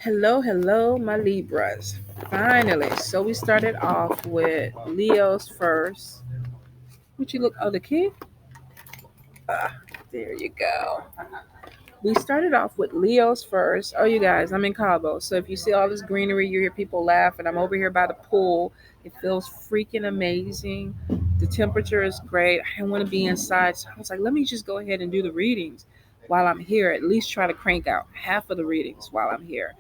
Hello, hello, my Libras. Finally. So we started off with Leo's first. Would you look? Oh, the key? There you go. We started off with Leo's first. Oh, you guys, I'm in Cabo. So if you see all this greenery, you hear people laugh, and I'm over here by the pool. It feels freaking amazing. The temperature is great. I don't want to be inside. So I was like, let me just go ahead and do the readings while I'm here. At least try to crank out half of the readings while I'm here.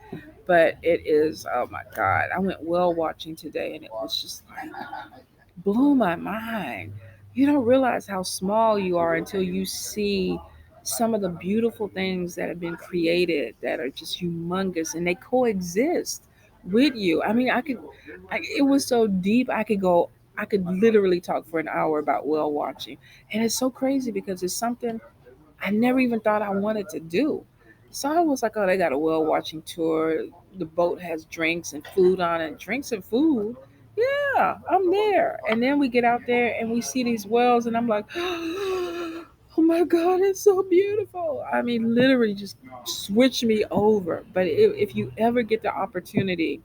But it is, oh my God. I went well watching today, and it was just like, blew my mind. You don't realize how small you are until you see some of the beautiful things that have been created that are just humongous and they coexist with you. I mean, it was so deep. I could literally talk for an hour about whale watching. And it's so crazy because it's something I never even thought I wanted to do. So I was like, oh, they got a whale watching tour. The boat has drinks and food on it. Drinks and food? Yeah, I'm there. And then we get out there and we see these whales, and I'm like, oh my God, it's so beautiful. I mean, literally just switch me over. But if you ever get the opportunity,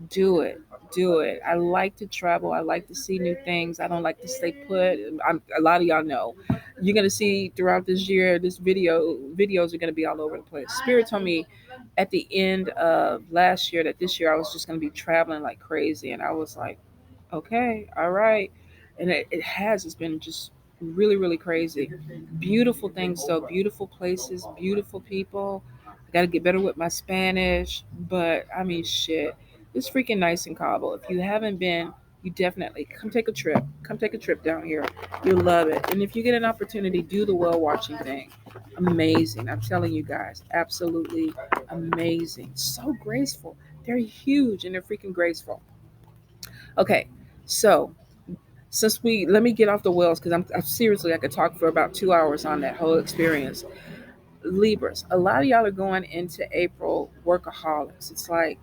do it. Do it. I like to travel. I like to see new things. I don't like to stay put. A lot of y'all know. You're gonna see throughout this year. This videos are gonna be all over the place. Spirit told me at the end of last year that this year I was just gonna be traveling like crazy, and I was like, okay, all right. And it has. It's been just really, really crazy. Beautiful things, though. Beautiful places, beautiful people. I got to get better with my Spanish. But I mean, shit. It's freaking nice in Cabo. If you haven't been, you definitely come take a trip. Come take a trip down here. You'll love it. And if you get an opportunity, do the whale watching thing. Amazing. I'm telling you guys, absolutely amazing. So graceful. They're huge and they're freaking graceful. Okay, so since we let me get off the whales because I'm seriously I could talk for about 2 hours on that whole experience. Libras, a lot of y'all are going into April workaholics. It's like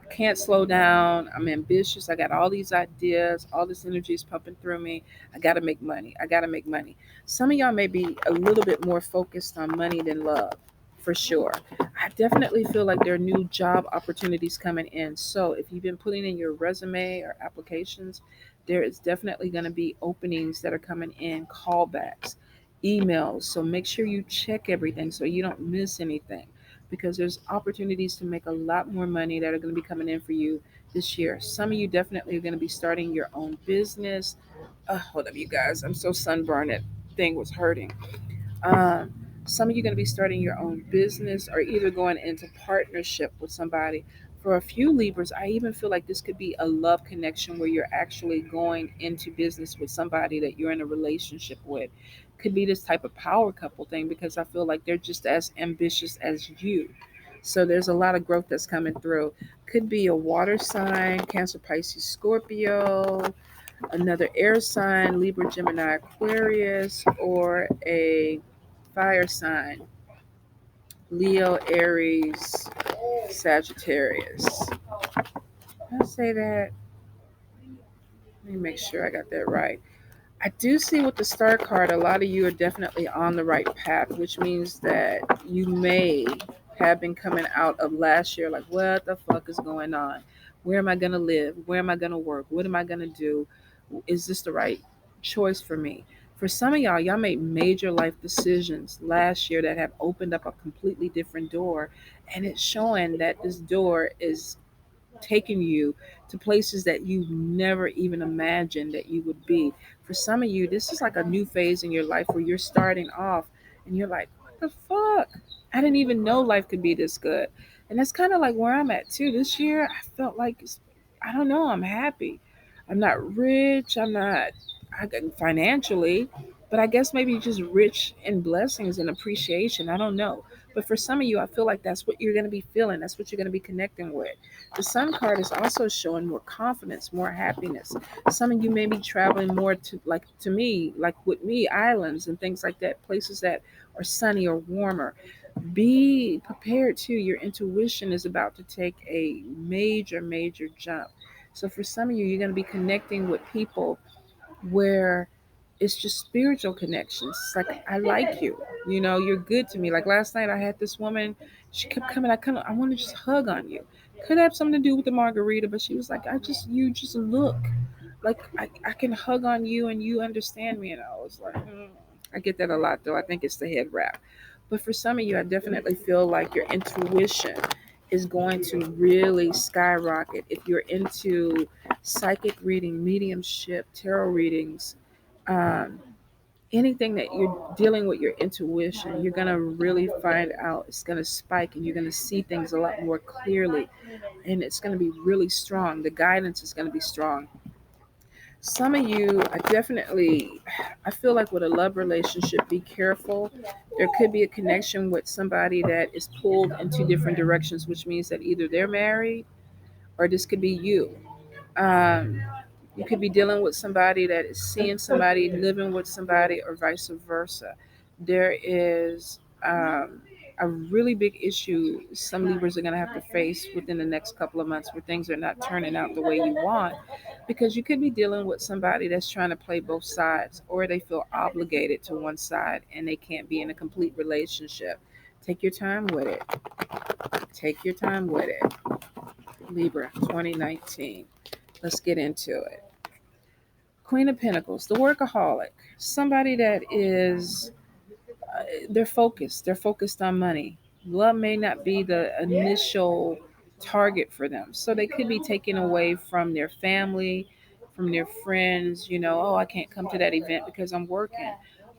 I can't slow down. I'm ambitious. I got all these ideas. All this energy is pumping through me. I got to make money. I got to make money. Some of y'all may be a little bit more focused on money than love, for sure. I definitely feel like there are new job opportunities coming in. So if you've been putting in your resume or applications, there is definitely going to be openings that are coming in, callbacks, emails. So make sure you check everything so you don't miss anything because there's opportunities to make a lot more money that are going to be coming in for you this year. Some of you definitely are going to be starting your own business. Hold up, you guys. I'm so sunburned. That thing was hurting. Um, some of you are going to be starting your own business or either going into partnership with somebody. For a few Libras, I even feel like this could be a love connection where you're actually going into business with somebody that you're in a relationship with. Could be this type of power couple thing because I feel like they're just as ambitious as you. So there's a lot of growth that's coming through. Could be a water sign, Cancer, Pisces, Scorpio, another air sign, Libra, Gemini, Aquarius, or a fire sign, Leo, Aries, Sagittarius. Did I say that? Let me make sure I got that right. I do see with the star card, a lot of you are definitely on the right path, which means that you may have been coming out of last year like, what the fuck is going on? Where am I going to live? Where am I going to work? What am I going to do? Is this the right choice for me? For some of y'all made major life decisions last year that have opened up a completely different door. And it's showing that this door is taken you to places that you never even imagined that you would be. For some of you, this is like a new phase in your life where you're starting off and you're like, what the fuck? I didn't even know life could be this good. And that's kind of like where I'm at too. This year, I felt like, I don't know, I'm happy. I'm not rich. I'm not financially, but I guess maybe just rich in blessings and appreciation. I don't know. But for some of you, I feel like that's what you're going to be feeling. That's what you're going to be connecting with. The Sun card is also showing more confidence, more happiness. Some of you may be traveling more to, like to me, like with me, islands and things like that, places that are sunny or warmer. Be prepared too. Your intuition is about to take a major, major jump. So for some of you, you're going to be connecting with people where It's just spiritual connections. It's like I like you. You know, you're good to me. Like last night I had this woman, she kept coming, I want to just hug on you. Could have something to do with the margarita, but she was like, you just look. Like I can hug on you and you understand me. And I was like, I get that a lot though. I think it's the head wrap. But for some of you, I definitely feel like your intuition is going to really skyrocket if you're into psychic reading, mediumship, tarot readings, um, anything that you're dealing with your intuition, you're going to really find out it's going to spike and you're going to see things a lot more clearly and it's going to be really strong. The guidance is going to be strong. Some of you, I feel like with a love relationship, be careful. There could be a connection with somebody that is pulled in two different directions, which means that either they're married or this could be you. Um, you could be dealing with somebody that is seeing somebody, living with somebody, or vice versa. There is a really big issue some Libras are going to have to face within the next couple of months where things are not turning out the way you want because you could be dealing with somebody that's trying to play both sides or they feel obligated to one side and they can't be in a complete relationship. Take your time with it. Take your time with it. Libra 2019. Let's get into it. Queen of Pentacles, the workaholic, somebody that is, they're focused. They're focused on money. Love may not be the initial target for them. So they could be taken away from their family, from their friends. You know, oh, I can't come to that event because I'm working.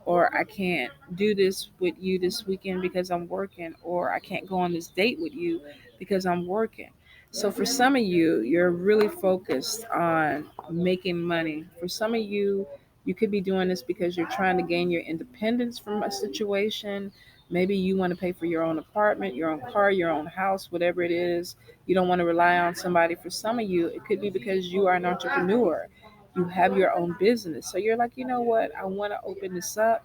Or I can't do this with you this weekend because I'm working. Or I can't go on this date with you because I'm working. So for some of you, you're really focused on making money. For some of you, you could be doing this because you're trying to gain your independence from a situation. Maybe you want to pay for your own apartment, your own car, your own house, whatever it is. You don't want to rely on somebody. For some of you, it could be because you are an entrepreneur. You have your own business. So you're like, you know what? I want to open this up,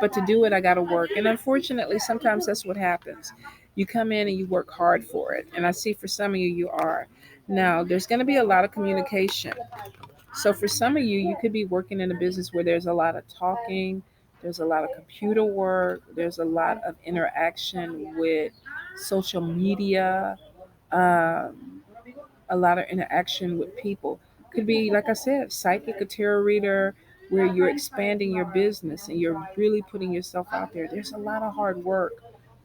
but to do it, I got to work. And unfortunately, sometimes that's what happens. You come in and you work hard for it. And I see for some of you, you are. Now, there's going to be a lot of communication. So for some of you, you could be working in a business where there's a lot of talking, there's a lot of computer work, there's a lot of interaction with social media, um, a lot of interaction with people. Could be, like I said, psychic, a tarot reader, where you're expanding your business and you're really putting yourself out there. There's a lot of hard work,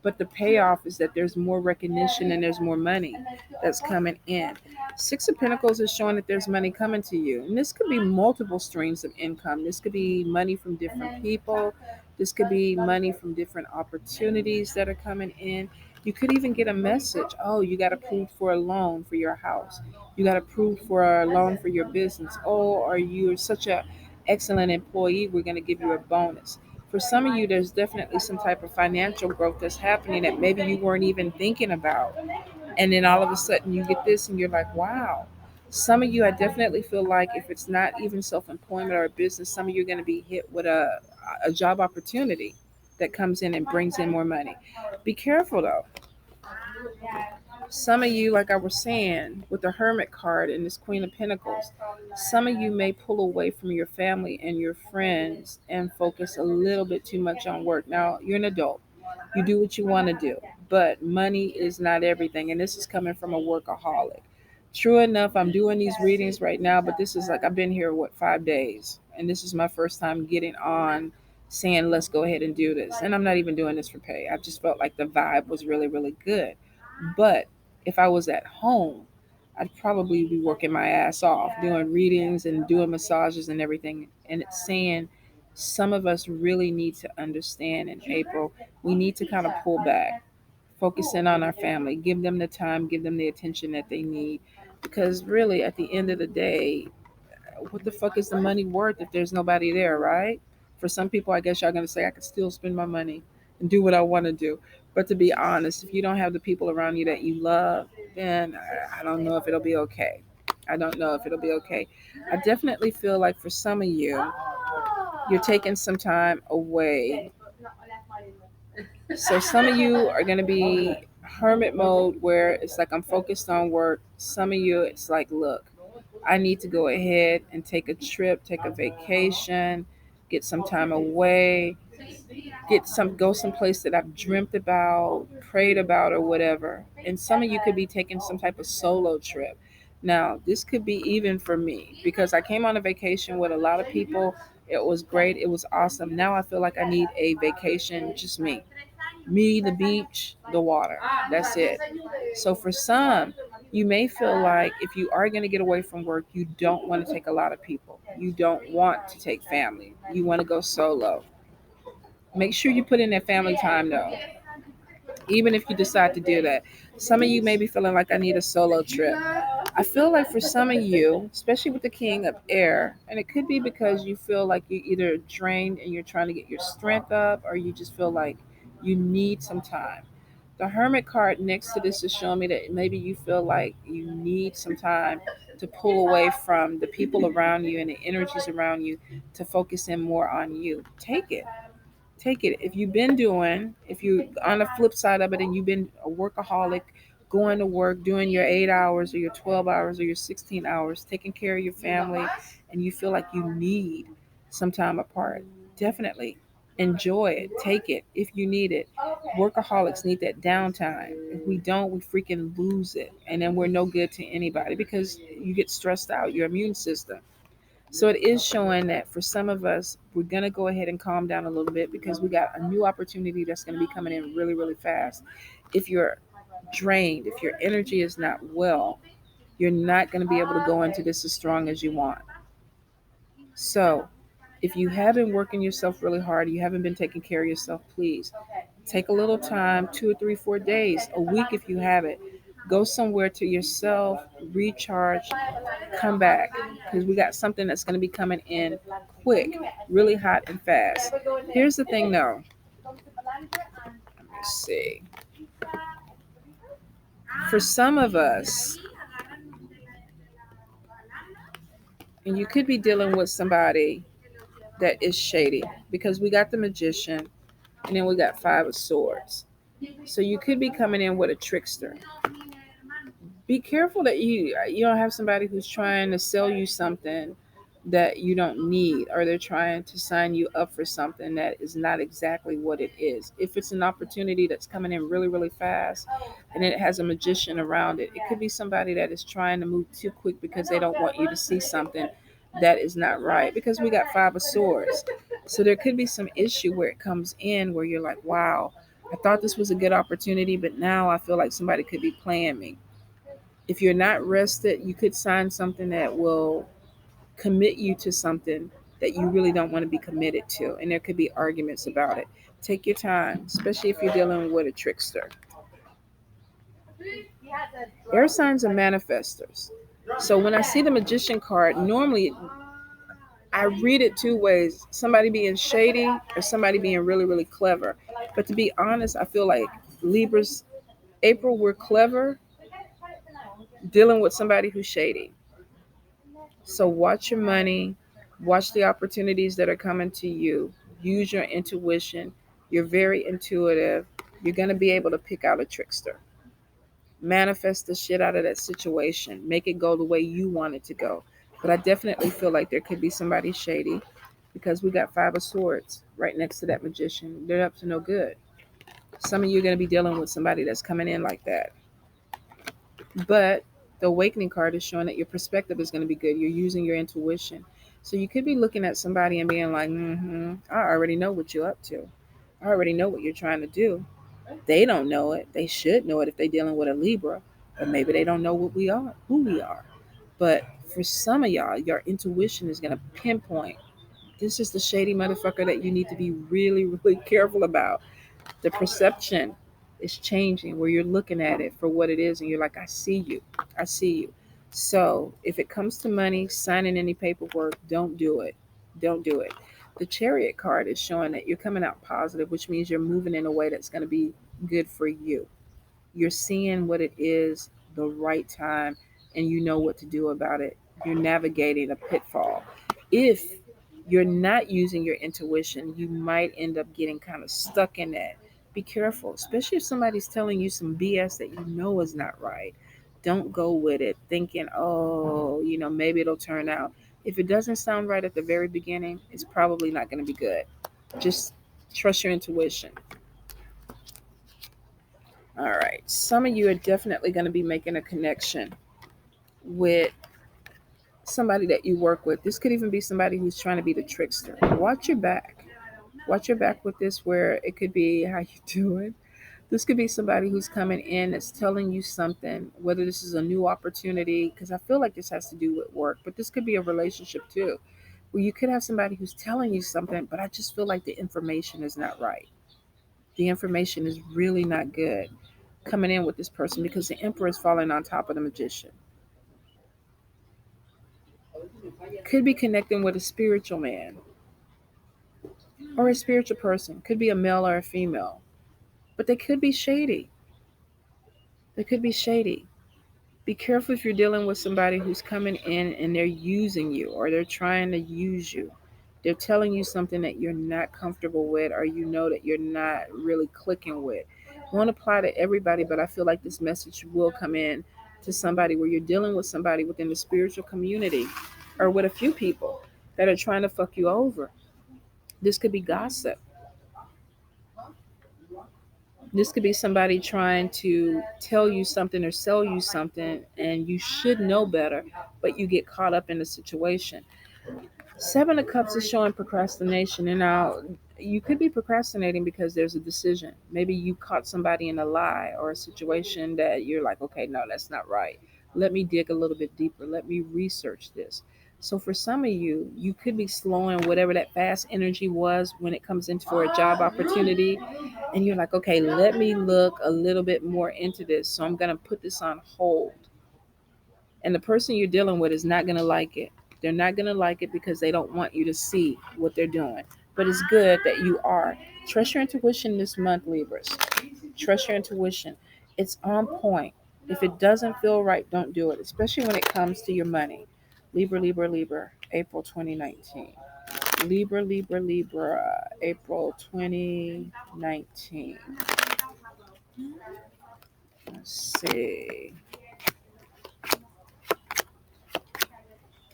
but the payoff is that there's more recognition and there's more money that's coming in. Six of Pentacles is showing that there's money coming to you. And this could be multiple streams of income. This could be money from different people. This could be money from different opportunities that are coming in. You could even get a message. Oh, you got approved for a loan for your house. You got approved for a loan for your business. Oh, or you're such a excellent employee, we're going to give you a bonus. For some of you, there's definitely some type of financial growth that's happening that maybe you weren't even thinking about. And then all of a sudden you get this and you're like, wow. Some of you, I definitely feel like if it's not even self-employment or a business, some of you are going to be hit with a job opportunity that comes in and brings in more money. Be careful though. Some of you, like I was saying, with the Hermit card and this Queen of Pentacles, some of you may pull away from your family and your friends and focus a little bit too much on work. Now, you're an adult. You do what you want to do, but money is not everything. And this is coming from a workaholic. True enough, I'm doing these readings right now, but this is like I've been here, 5 days? And this is my first time getting on saying, let's go ahead and do this. And I'm not even doing this for pay. I just felt like the vibe was really, really good. But if I was at home, I'd probably be working my ass off, doing readings and doing massages and everything. And it's saying some of us really need to understand in April, we need to kind of pull back, focus in on our family, give them the time, give them the attention that they need. Because really, at the end of the day, what the fuck is the money worth if there's nobody there, right? For some people, I guess y'all gonna say I can still spend my money and do what I want to do. But to be honest, if you don't have the people around you that you love, then I don't know if it'll be okay. I don't know if it'll be okay. I definitely feel like for some of you, you're taking some time away. So some of you are going to be hermit mode where it's like I'm focused on work. Some of you, it's like, look, I need to go ahead and take a trip, take a vacation, get some time away, go someplace that I've dreamt about, prayed about, or whatever. And some of you could be taking some type of solo trip. Now, this could be even for me because I came on a vacation with a lot of people. It was great. It was awesome. Now I feel like I need a vacation, just me. Me, the beach, the water. That's it. So for some, you may feel like if you are going to get away from work, you don't want to take a lot of people. You don't want to take family. You want to go solo. Make sure you put in that family time though, even if you decide to do that. Some of you may be feeling like I need a solo trip. I feel like for some of you, especially with the King of Air, and it could be because you feel like you're either drained and you're trying to get your strength up, or you just feel like you need some time. The Hermit card next to this is showing me that maybe you feel like you need some time to pull away from the people around you and the energies around you to focus in more on you. Take it. If you on the flip side of it and you've been a workaholic, going to work, doing your 8 hours or your 12 hours or your 16 hours, taking care of your family, and you feel like you need some time apart, definitely enjoy it. Take it if you need it. Workaholics need that downtime. If we don't, we freaking lose it. And then we're no good to anybody because you get stressed out, your immune system. So it is showing that for some of us, we're going to go ahead and calm down a little bit because we got a new opportunity that's going to be coming in really, really fast. If you're drained, if your energy is not well, you're not going to be able to go into this as strong as you want. So if you have been working yourself really hard, you haven't been taking care of yourself, please take a little time, 2 or 3, 4 days, a week if you have it. Go somewhere to yourself, recharge, come back because we got something that's going to be coming in quick, really hot and fast. Here's the thing though. Let's see. For some of us, and you could be dealing with somebody that is shady because we got the magician and then we got 5 of swords. So you could be coming in with a trickster. Be careful that you don't have somebody who's trying to sell you something that you don't need, or they're trying to sign you up for something that is not exactly what it is. If it's an opportunity that's coming in really, really fast and it has a magician around it, it could be somebody that is trying to move too quick because they don't want you to see something that is not right, because we got 5 of swords. So there could be some issue where it comes in where you're like, wow, I thought this was a good opportunity, but now I feel like somebody could be playing me. If you're not rested, you could sign something that will commit you to something that you really don't want to be committed to. And there could be arguments about it. Take your time, especially if you're dealing with a trickster. Air signs are manifestors. So when I see the magician card, normally I read it 2 ways: somebody being shady or somebody being really, really clever. But to be honest, I feel like Libras, April, we're clever dealing with somebody who's shady. So watch your money, watch the opportunities that are coming to you. Use your intuition. You're very intuitive. You're going to be able to pick out a trickster. Manifest the shit out of that situation. Make it go the way you want it to go. But I definitely feel like there could be somebody shady because we got 5 of swords right next to that magician. They're up to no good. Some of you are going to be dealing with somebody that's coming in like that. But the awakening card is showing that your perspective is going to be good. You're using your intuition. So you could be looking at somebody and being like, I already know what you're up to. I already know what you're trying to do. They don't know it. They should know it if they're dealing with a Libra. Or maybe they don't know what we are, who we are. But for some of y'all, your intuition is going to pinpoint this is the shady motherfucker that you need to be really, really careful about. The perception is changing where you're looking at it for what it is and you're like, I see you. I see you. So if it comes to money, signing any paperwork, don't do it. Don't do it. The chariot card is showing that you're coming out positive, which means you're moving in a way that's going to be good for you. You're seeing what it is the right time and you know what to do about it. You're navigating a pitfall. If you're not using your intuition, you might end up getting kind of stuck in that. Be careful, especially if somebody's telling you some BS that you know is not right. Don't go with it thinking, oh, maybe it'll turn out. If it doesn't sound right at the very beginning, it's probably not going to be good. Just trust your intuition. All right. Some of you are definitely going to be making a connection with somebody that you work with. This could even be somebody who's trying to be the trickster. Watch your back. Watch your back with this, where it could be how you doing. This could be somebody who's coming in that's telling you something, whether this is a new opportunity, because I feel like this has to do with work, but this could be a relationship too, where you could have somebody who's telling you something, but I just feel like the information is not right. The information is really not good coming in with this person, because the emperor is falling on top of the magician. Could be connecting with a spiritual man or a spiritual person. Could be a male or a female, but they could be shady. They could be shady. Be careful if you're dealing with somebody who's coming in and they're using you, or they're trying to use you. They're telling you something that you're not comfortable with, or you know that you're not really clicking with. Won't apply to everybody, but I feel like this message will come in to somebody where you're dealing with somebody within the spiritual community, or with a few people that are trying to fuck you over. This could be gossip. This could be somebody trying to tell you something or sell you something, and you should know better, but you get caught up in the situation. Seven of Cups is showing procrastination. And now you could be procrastinating because there's a decision. Maybe you caught somebody in a lie or a situation that you're like, okay, no, that's not right. Let me dig a little bit deeper. Let me research this. So for some of you, you could be slowing whatever that fast energy was when it comes into for a job opportunity. And you're like, okay, let me look a little bit more into this. So I'm going to put this on hold. And the person you're dealing with is not going to like it. They're not going to like it because they don't want you to see what they're doing. But it's good that you are. Trust your intuition this month, Libras. Trust your intuition. It's on point. If it doesn't feel right, don't do it, especially when it comes to your money. Libra, Libra, Libra, April 2019. Libra, Libra, Libra, April 2019. Let's see.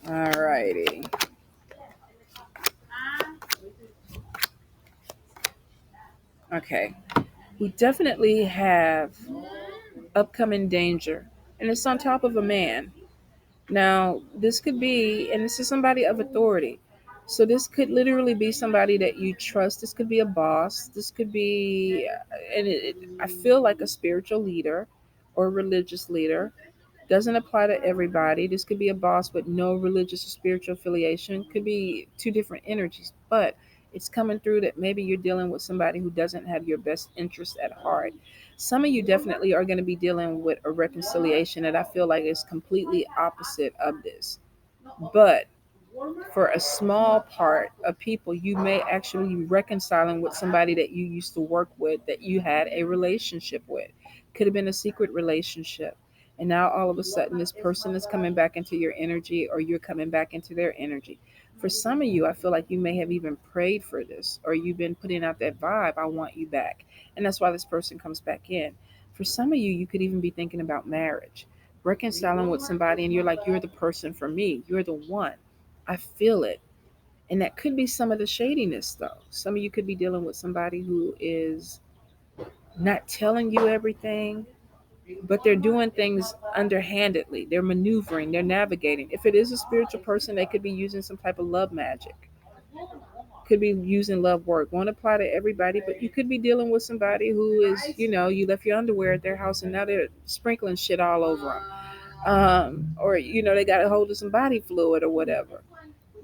All righty. Okay. We definitely have upcoming danger, and it's on top of a man. Now, this could be, and this is somebody of authority. So, this could literally be somebody that you trust. This could be a boss. This could be, I feel like a spiritual leader or a religious leader. Doesn't apply to everybody. This could be a boss with no religious or spiritual affiliation. Could be two different energies, but it's coming through that maybe you're dealing with somebody who doesn't have your best interest at heart. Some of you definitely are going to be dealing with a reconciliation that I feel like is completely opposite of this. But for a small part of people, you may actually be reconciling with somebody that you used to work with, that you had a relationship with. Could have been a secret relationship. And now all of a sudden, this person is coming back into your energy, or you're coming back into their energy. For some of you, I feel like you may have even prayed for this, or you've been putting out that vibe, I want you back. And that's why this person comes back in. For some of you, you could even be thinking about marriage, reconciling with somebody, and you're like, you're the person for me, you're the one. I feel it. And that could be some of the shadiness, though. Some of you could be dealing with somebody who is not telling you everything, but they're doing things underhandedly. They're maneuvering, they're navigating. If it is a spiritual person, they could be using some type of love magic, could be using love work. Won't apply to everybody, but you could be dealing with somebody who is, you left your underwear at their house and now they're sprinkling shit all over them. Or, they got a hold of some body fluid or whatever.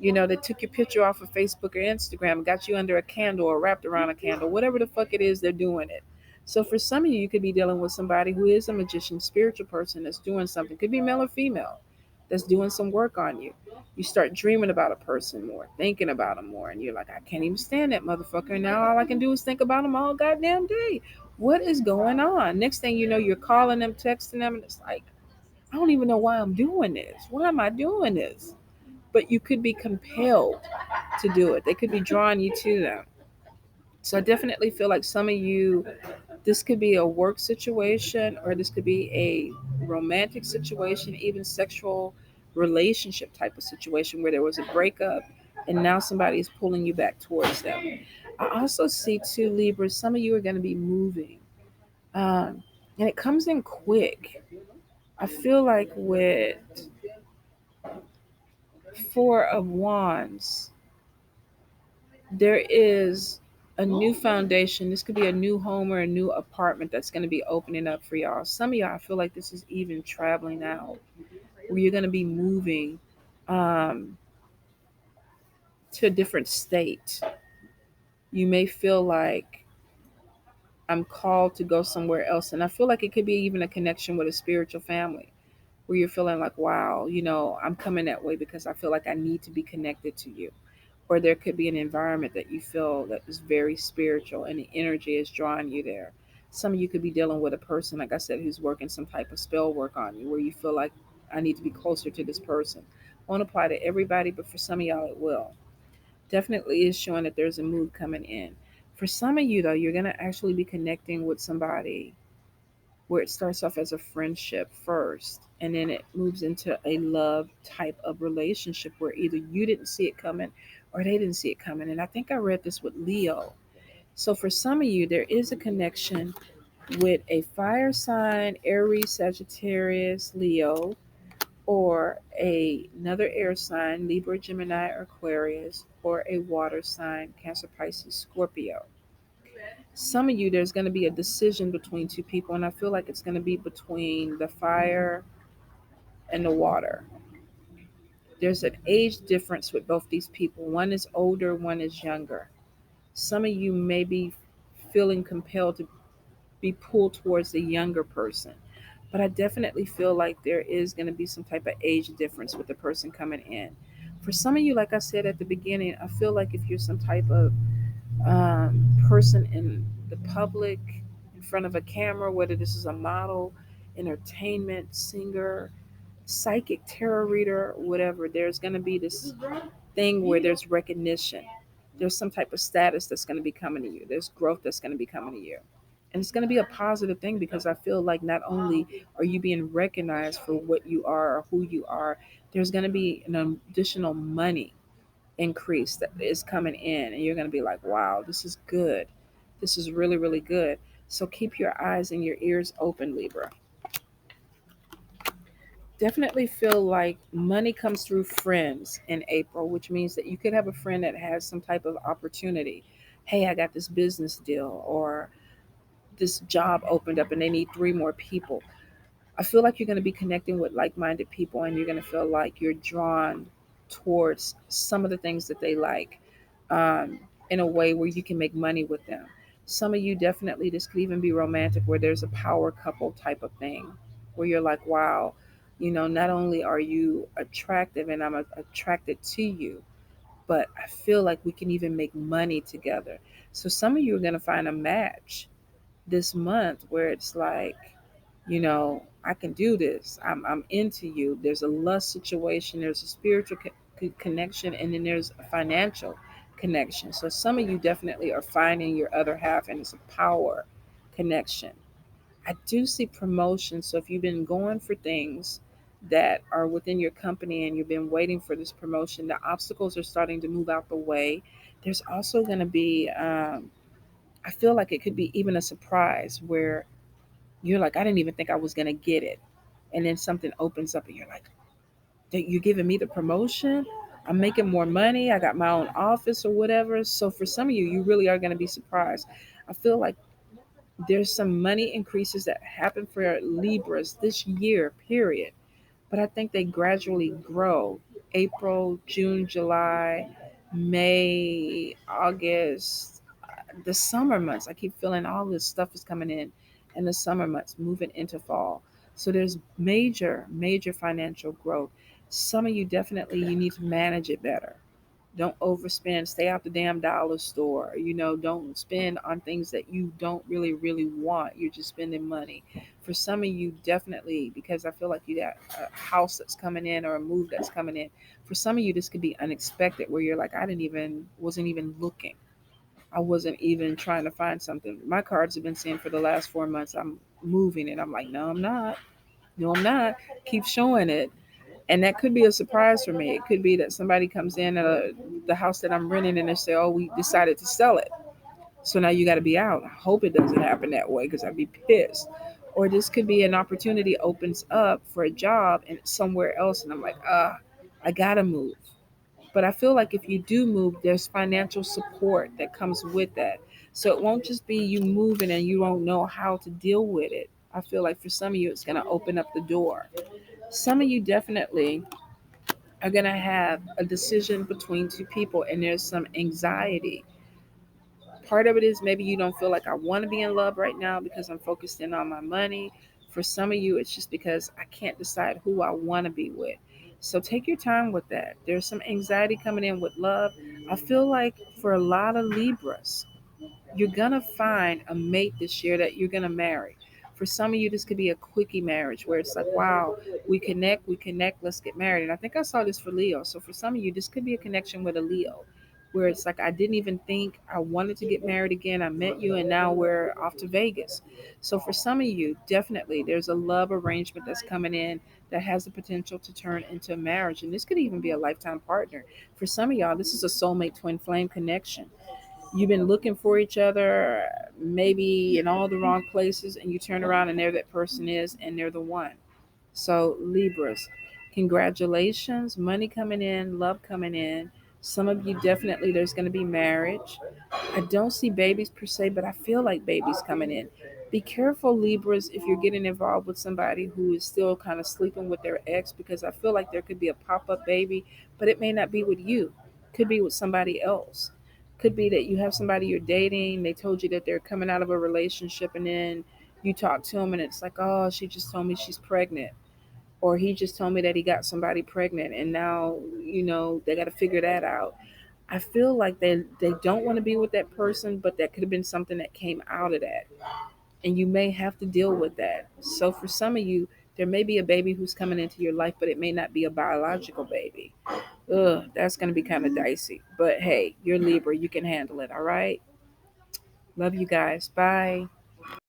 They took your picture off of Facebook or Instagram, got you under a candle or wrapped around a candle, whatever the fuck it is, they're doing it. So for some of you, you could be dealing with somebody who is a magician, spiritual person that's doing something. Could be male or female, that's doing some work on you. You start dreaming about a person more, thinking about them more, and you're like, I can't even stand that motherfucker. And now all I can do is think about them all goddamn day. What is going on? Next thing you know, you're calling them, texting them, and it's like, I don't even know why I'm doing this. Why am I doing this? But you could be compelled to do it. They could be drawing you to them. So I definitely feel like some of you, this could be a work situation, or this could be a romantic situation, even sexual relationship type of situation where there was a breakup and now somebody is pulling you back towards them. I also see too, Libra, some of you are going to be moving. Um, and it comes in quick. I feel like with Four of Wands, there is a new foundation. This could be a new home or a new apartment that's going to be opening up for y'all. Some of y'all, I feel like this is even traveling out, where you're going to be moving um, to a different state. You may feel like I'm called to go somewhere else. And I feel like it could be even a connection with a spiritual family where you're feeling like, wow, I'm coming that way because I feel like I need to be connected to you. Or there could be an environment that you feel that is very spiritual and the energy is drawing you there. Some of you could be dealing with a person, like I said, who's working some type of spell work on you where you feel like I need to be closer to this person. Won't apply to everybody, but for some of y'all it will. Definitely is showing that there's a mood coming in. For some of you though, you're gonna actually be connecting with somebody where it starts off as a friendship first and then it moves into a love type of relationship where either you didn't see it coming or they didn't see it coming. And I think I read this with Leo. So for some of you, there is a connection with a fire sign, Aries, Sagittarius, Leo, or another air sign, Libra, Gemini, or Aquarius, or a water sign, Cancer, Pisces, Scorpio. Some of you, there's going to be a decision between two people, and I feel like it's going to be between the fire and the water. There's an age difference with both these people. One is older, one is younger. Some of you may be feeling compelled to be pulled towards the younger person, but I definitely feel like there is going to be some type of age difference with the person coming in. For some of you, like I said at the beginning, I feel like if you're some type of person in the public, in front of a camera, whether this is a model, entertainment, singer, psychic, tarot reader, whatever, there's going to be this thing where there's recognition. There's some type of status that's going to be coming to you. There's growth that's going to be coming to you. And it's going to be a positive thing because I feel like not only are you being recognized for what you are or who you are, there's going to be an additional money increase that is coming in and you're going to be like, wow, this is good. This is really, really good. So keep your eyes and your ears open, Libra. Definitely feel like money comes through friends in April, which means that you could have a friend that has some type of opportunity. Hey, I got this business deal, or this job opened up and they need three more people. I feel like you're going to be connecting with like minded people and you're going to feel like you're drawn towards some of the things that they like in a way where you can make money with them. Some of you definitely, this could even be romantic, where there's a power couple type of thing where you're like, wow, not only are you attractive and I'm attracted to you, but I feel like we can even make money together. So some of you are going to find a match this month where it's like, I can do this. I'm into you. There's a lust situation, there's a spiritual connection, and then there's a financial connection. So some of you definitely are finding your other half, and it's a power connection. I do see promotion. So if you've been going for things that are within your company and you've been waiting for this promotion, the obstacles are starting to move out the way. There's also going to be, I feel like it could be even a surprise where you're like, I didn't even think I was going to get it. And then something opens up and you're like, you're giving me the promotion? I'm making more money. I got my own office or whatever. So for some of you, you really are going to be surprised. I feel like there's some money increases that happen for Libras this year, period. But I think they gradually grow. April, June, July, May, August, the summer months. I keep feeling all this stuff is coming in the summer months, moving into fall. So there's major, major financial growth. Some of you definitely you need to manage it better. Don't overspend. Stay out the damn dollar store. Don't spend on things that you don't really, really want. You're just spending money. For some of you, definitely, because I feel like you got a house that's coming in or a move that's coming in. For some of you, this could be unexpected where you're like, wasn't even looking. I wasn't even trying to find something. My cards have been saying for the last 4 months, I'm moving. And I'm like, no, I'm not. No, I'm not. Keep showing it. And that could be a surprise for me. It could be that somebody comes in at the house that I'm renting and they say, "Oh, we decided to sell it. So now you got to be out." I hope it doesn't happen that way because I'd be pissed. Or this could be an opportunity opens up for a job and it's somewhere else. And I'm like, I got to move. But I feel like if you do move, there's financial support that comes with that. So it won't just be you moving and you don't know how to deal with it. I feel like for some of you, it's going to open up the door. Some of you definitely are going to have a decision between two people and there's some anxiety. Part of it is maybe you don't feel like I want to be in love right now because I'm focused in on my money. For some of you, it's just because I can't decide who I want to be with. So take your time with that. There's some anxiety coming in with love. I feel like for a lot of Libras, you're gonna find a mate this year that you're gonna marry. For some of you, this could be a quickie marriage where it's like, wow, we connect, let's get married. And I think I saw this for Leo. So for some of you, this could be a connection with a Leo where it's like, I didn't even think I wanted to get married again. I met you, and now we're off to Vegas. So for some of you, definitely there's a love arrangement that's coming in that has the potential to turn into a marriage. And this could even be a lifetime partner. For some of y'all, this is a soulmate twin flame connection. You've been looking for each other, maybe in all the wrong places, and you turn around and there that person is, and they're the one. So, Libras, congratulations, money coming in, love coming in. Some of you definitely, there's going to be marriage. I don't see babies per se, but I feel like babies coming in. Be careful, Libras, if you're getting involved with somebody who is still kind of sleeping with their ex, because I feel like there could be a pop up baby, but it may not be with you. Could be with somebody else. Could be that you have somebody you're dating, they told you that they're coming out of a relationship, and then you talk to them, and it's like, oh, she just told me she's pregnant. Or he just told me that he got somebody pregnant, and now, they got to figure that out. I feel like they don't want to be with that person, but that could have been something that came out of that. And you may have to deal with that. So for some of you, there may be a baby who's coming into your life, but it may not be a biological baby. Ugh, that's going to be kind of dicey. But hey, you're Libra. You can handle it. All right. Love you guys. Bye.